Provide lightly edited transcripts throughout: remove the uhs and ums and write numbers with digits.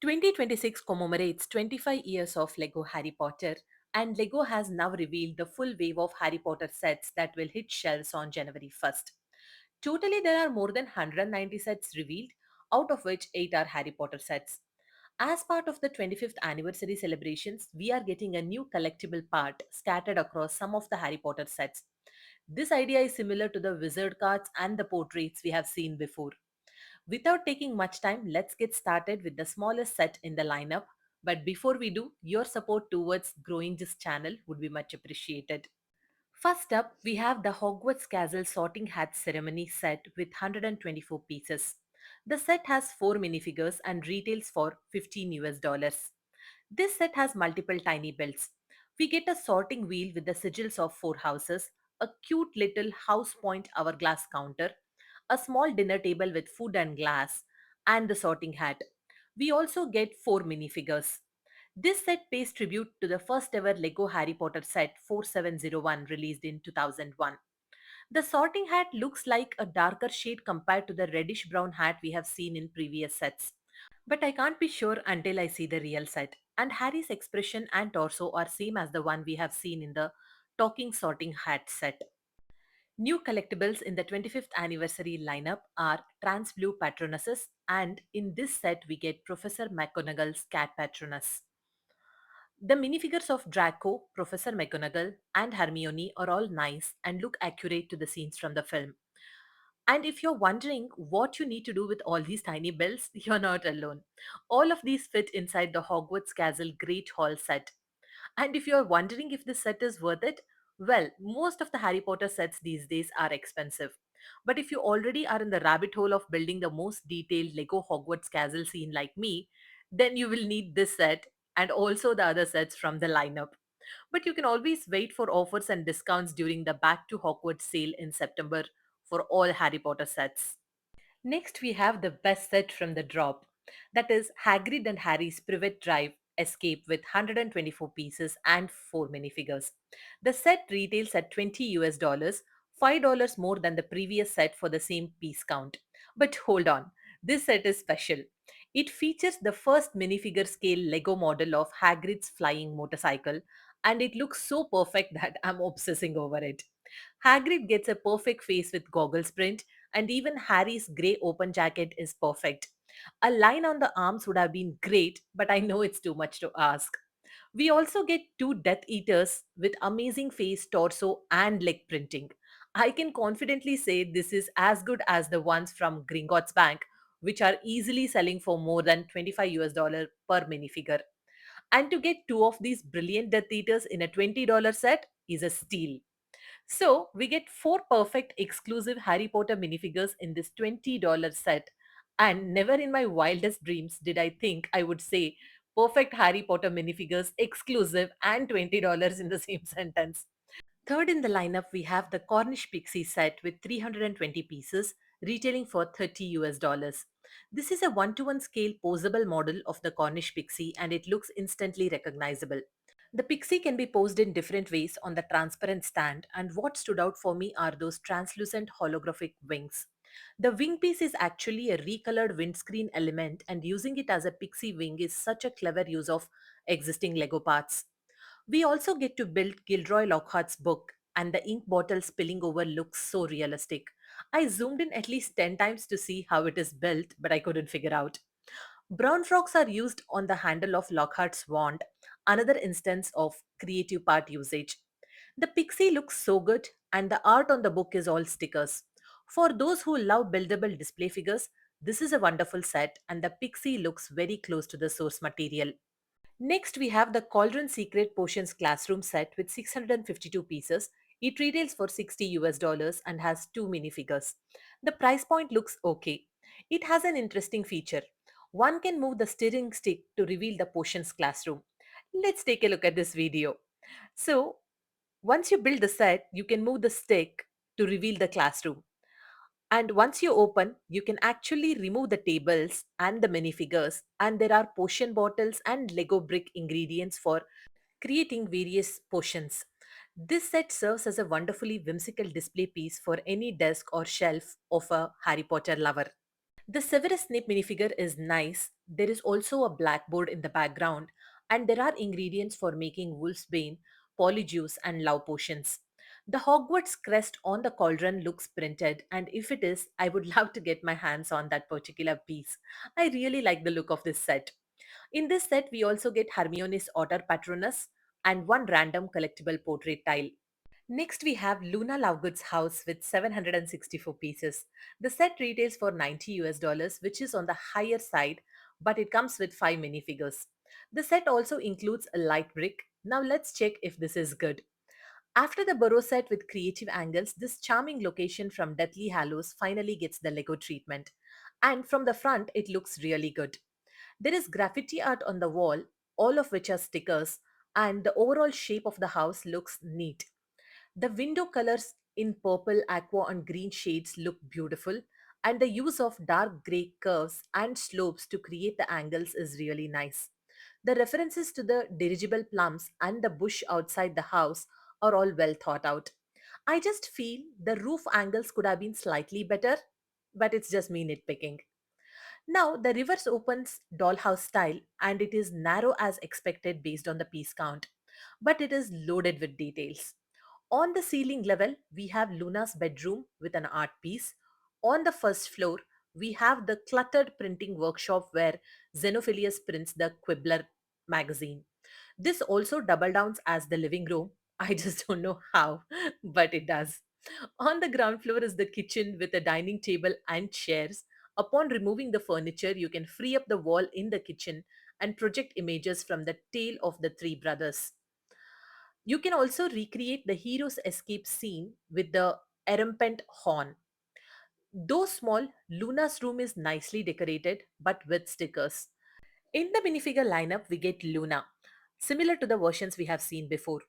2026 commemorates 25 years of Lego Harry Potter, and Lego has now revealed the full wave of Harry Potter sets that will hit shelves on January 1st. Totally, there are more than 190 sets revealed, out of which 8 are Harry Potter sets. As part of the 25th anniversary celebrations, we are getting a new collectible part scattered across some of the Harry Potter sets. This idea is similar to the wizard cards and the portraits we have seen before. Without taking much time, let's get started with the smallest set in the lineup. But before we do, your support towards growing this channel would be much appreciated. First up, we have the Hogwarts Castle Sorting Hat Ceremony set with 124 pieces. The set has 4 minifigures and retails for 15 US dollars. This set has multiple tiny builds. We get a sorting wheel with the sigils of 4 houses, a cute little house point hourglass counter, a small dinner table with food and glass, and the sorting hat. We also get 4 minifigures. This set pays tribute to the first ever Lego Harry Potter set 4701 released in 2001. The sorting hat looks like a darker shade compared to the reddish brown hat we have seen in previous sets. But I can't be sure until I see the real set. And Harry's expression and torso are same as the one we have seen in the talking sorting hat set. New collectibles in the 25th anniversary lineup are Trans Blue Patronuses, and in this set we get Professor McGonagall's cat Patronus. The minifigures of Draco, Professor McGonagall, and Hermione are all nice and look accurate to the scenes from the film. And if you're wondering what you need to do with all these tiny bells, you're not alone. All of these fit inside the Hogwarts Castle Great Hall set. And if you're wondering if this set is worth it, well, most of the Harry Potter sets these days are expensive. But if you already are in the rabbit hole of building the most detailed Lego Hogwarts Castle scene like me, then you will need this set and also the other sets from the lineup. But you can always wait for offers and discounts during the Back to Hogwarts sale in September for all Harry Potter sets. Next, we have the best set from the drop. That is Hagrid and Harry's Privet Drive Escape with 124 pieces and 4 minifigures. The set retails at 20 US dollars, $5 more than the previous set for the same piece count. But hold on, this set is special. It features the first minifigure scale Lego model of Hagrid's flying motorcycle, and it looks so perfect that I'm obsessing over it. Hagrid gets a perfect face with goggles print, and even Harry's grey open jacket is perfect. A line on the arms would have been great, but I know it's too much to ask. We also get two Death Eaters with amazing face, torso, and leg printing. I can confidently say this is as good as the ones from Gringotts Bank, which are easily selling for more than 25 US dollar per minifigure. And to get two of these brilliant Death Eaters in a $20 set is a steal. So we get four perfect exclusive Harry Potter minifigures in this $20 set. And never in my wildest dreams did I think I would say perfect Harry Potter minifigures exclusive and $20 in the same sentence. Third in the lineup, we have the Cornish Pixie set with 320 pieces, retailing for 30 US dollars. This is a one-to-one scale posable model of the Cornish Pixie and it looks instantly recognizable. The Pixie can be posed in different ways on the transparent stand, and what stood out for me are those translucent holographic wings. The wing piece is actually a recolored windscreen element, and using it as a Pixie wing is such a clever use of existing Lego parts. We also get to build Gilroy Lockhart's book, and the ink bottle spilling over looks so realistic. I zoomed in at least 10 times to see how it is built, but I couldn't figure out. Brown frogs are used on the handle of Lockhart's wand, another instance of creative part usage. The pixie looks so good, and the art on the book is all stickers. For those who love buildable display figures, this is a wonderful set, and the pixie looks very close to the source material. Next, we have the Cauldron Secret Potions Classroom set with 652 pieces. It retails for 60 US dollars and has two minifigures. The price point looks okay. It has an interesting feature. One can move the steering stick to reveal the potions classroom. Let's take a look at this video. So, once you build the set, you can move the stick to reveal the classroom. And once you open, you can actually remove the tables and the minifigures, and there are potion bottles and Lego brick ingredients for creating various potions. This set serves as a wonderfully whimsical display piece for any desk or shelf of a Harry Potter lover. The Severus Snape minifigure is nice. There is also a blackboard in the background, and there are ingredients for making Wolf's Bane, Polyjuice, and Love Potions. The Hogwarts crest on the cauldron looks printed, and if it is, I would love to get my hands on that particular piece. I really like the look of this set. In this set, we also get Hermione's Otter Patronus and one random collectible portrait tile. Next, we have Luna Lovegood's house with 764 pieces. The set retails for 90 US dollars, which is on the higher side, but it comes with 5 minifigures. The set also includes a light brick. Now, let's check if this is good. After the Burrow set with creative angles, this charming location from Deathly Hallows finally gets the Lego treatment. And from the front, it looks really good. There is graffiti art on the wall, all of which are stickers, and the overall shape of the house looks neat. The window colors in purple, aqua, and green shades look beautiful, and the use of dark gray curves and slopes to create the angles is really nice. The references to the dirigible plums and the bush outside the house are all well thought out. I just feel the roof angles could have been slightly better, but it's just me nitpicking. Now, the reverse opens dollhouse style and it is narrow as expected based on the piece count, but it is loaded with details. On the ceiling level, we have Luna's bedroom with an art piece. On the first floor, we have the cluttered printing workshop where Xenophilius prints the Quibbler magazine. This also double downs as the living room. I just don't know how, but it does. On the ground floor is the kitchen with a dining table and chairs. Upon removing the furniture, you can free up the wall in the kitchen and project images from the tale of the three brothers. You can also recreate the hero's escape scene with the Erampent horn. Though small, Luna's room is nicely decorated but with stickers. In the minifigure lineup, we get Luna, similar to the versions we have seen before.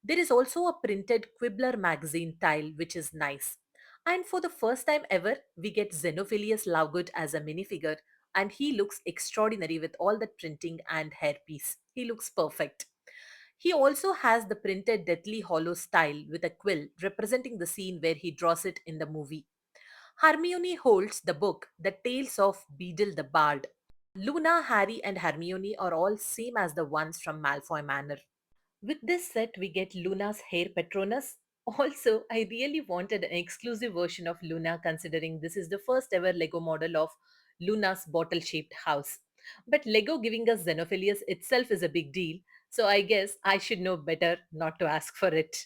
There is also a printed Quibbler magazine tile, which is nice. And for the first time ever, we get Xenophilius Lovegood as a minifigure, and he looks extraordinary with all that printing and hairpiece. He looks perfect. He also has the printed Deathly Hollow style with a quill representing the scene where he draws it in the movie. Hermione holds the book, The Tales of Beedle the Bard. Luna, Harry, and Hermione are all same as the ones from Malfoy Manor. With this set, we get Luna's hair Patronus. Also, I really wanted an exclusive version of Luna considering this is the first ever Lego model of Luna's bottle shaped house. But Lego giving us Xenophilius itself is a big deal, so I guess I should know better not to ask for it.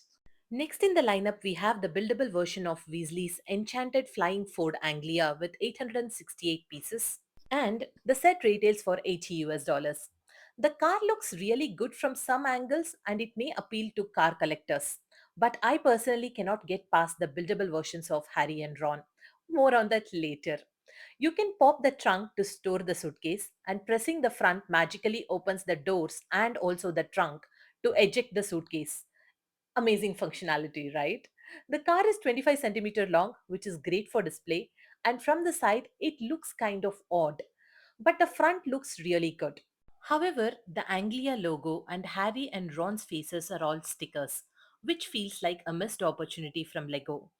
Next in the lineup, we have the buildable version of Weasley's Enchanted Flying Ford Anglia with 868 pieces, and the set retails for 80 US dollars. The car looks really good from some angles and it may appeal to car collectors, but I personally cannot get past the buildable versions of Harry and Ron. More on that later. You can pop the trunk to store the suitcase, and pressing the front magically opens the doors and also the trunk to eject the suitcase. Amazing functionality, right? The car is 25 centimeter long, which is great for display, and from the side it looks kind of odd, but the front looks really good. However, the Anglia logo and Harry and Ron's faces are all stickers, which feels like a missed opportunity from Lego.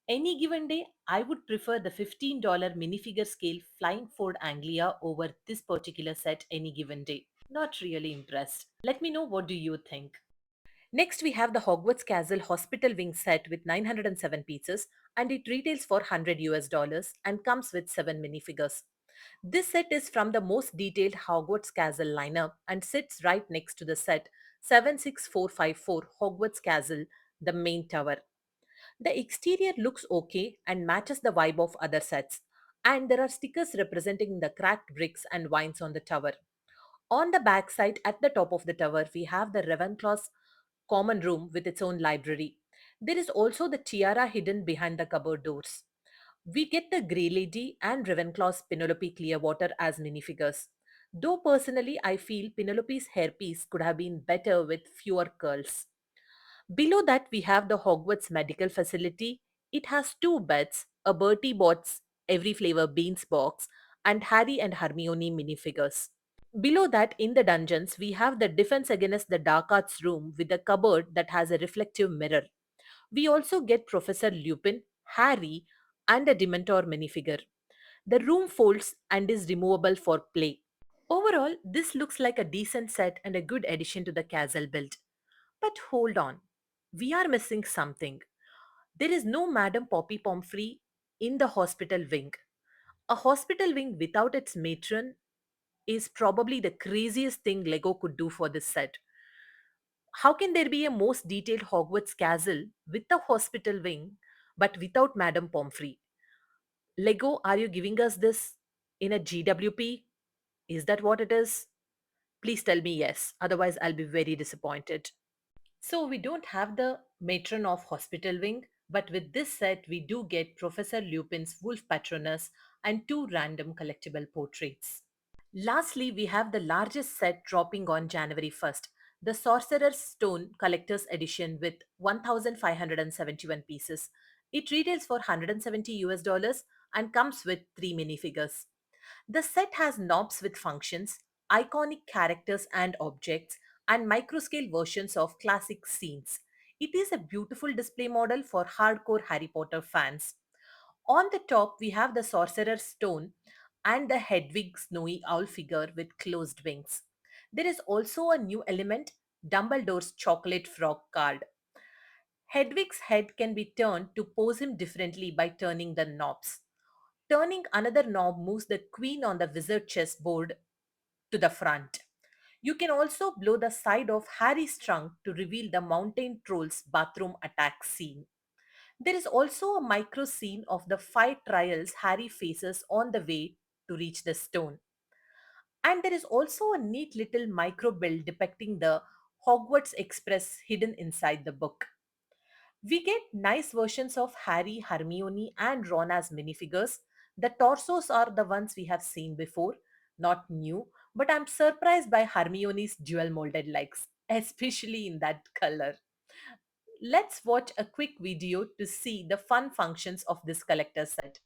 Any given day, I would prefer the $15 minifigure scale Flying Ford Anglia over this particular set any given day. Not really impressed. Let me know, what do you think? Next, we have the Hogwarts Castle Hospital Wing set with 907 pieces, and it retails for 100 US dollars and comes with 7 minifigures. This set is from the most detailed Hogwarts Castle lineup and sits right next to the set 76454 Hogwarts Castle, the main tower. The exterior looks okay and matches the vibe of other sets, and there are stickers representing the cracked bricks and vines on the tower. On the backside, at the top of the tower, we have the Ravenclaw's common room with its own library. There is also the tiara hidden behind the cupboard doors. We get the Grey Lady and Ravenclaw's Penelope Clearwater as minifigures. Though personally, I feel Penelope's hairpiece could have been better with fewer curls. Below that, we have the Hogwarts Medical Facility. It has two beds, a Bertie Bott's Every Flavor Beans box, and Harry and Hermione minifigures. Below that, in the dungeons, we have the Defense Against the Dark Arts room with a cupboard that has a reflective mirror. We also get Professor Lupin, Harry, and a Dementor minifigure. The room folds and is removable for play. Overall, this looks like a decent set and a good addition to the castle build. But hold on, we are missing something. There is no Madame Poppy Pomfrey in the hospital wing. A hospital wing without its matron is probably the craziest thing Lego could do for this set. How can there be a most detailed Hogwarts castle with a hospital wing but without Madame Pomfrey? Lego, are you giving us this in a GWP? Is that what it is? Please tell me yes, otherwise, I'll be very disappointed. So, we don't have the matron of Hospital Wing, but with this set, we do get Professor Lupin's Wolf Patronus and two random collectible portraits. Lastly, we have the largest set dropping on January 1st, the Sorcerer's Stone Collector's Edition with 1571 pieces. It retails for 170 US dollars and comes with three minifigures. The set has knobs with functions, iconic characters and objects, and microscale versions of classic scenes. It is a beautiful display model for hardcore Harry Potter fans. On the top, we have the Sorcerer's Stone and the Hedwig snowy owl figure with closed wings. There is also a new element, Dumbledore's chocolate frog card. Hedwig's head can be turned to pose him differently by turning the knobs. Turning another knob moves the queen on the wizard chessboard to the front. You can also blow the side of Harry's trunk to reveal the mountain troll's bathroom attack scene. There is also a micro scene of the five trials Harry faces on the way to reach the stone. And there is also a neat little micro build depicting the Hogwarts Express hidden inside the book. We get nice versions of Harry, Hermione, and Ron as minifigures. The torsos are the ones we have seen before, not new, but I'm surprised by Hermione's dual molded legs, especially in that color. Let's watch a quick video to see the fun functions of this collector set.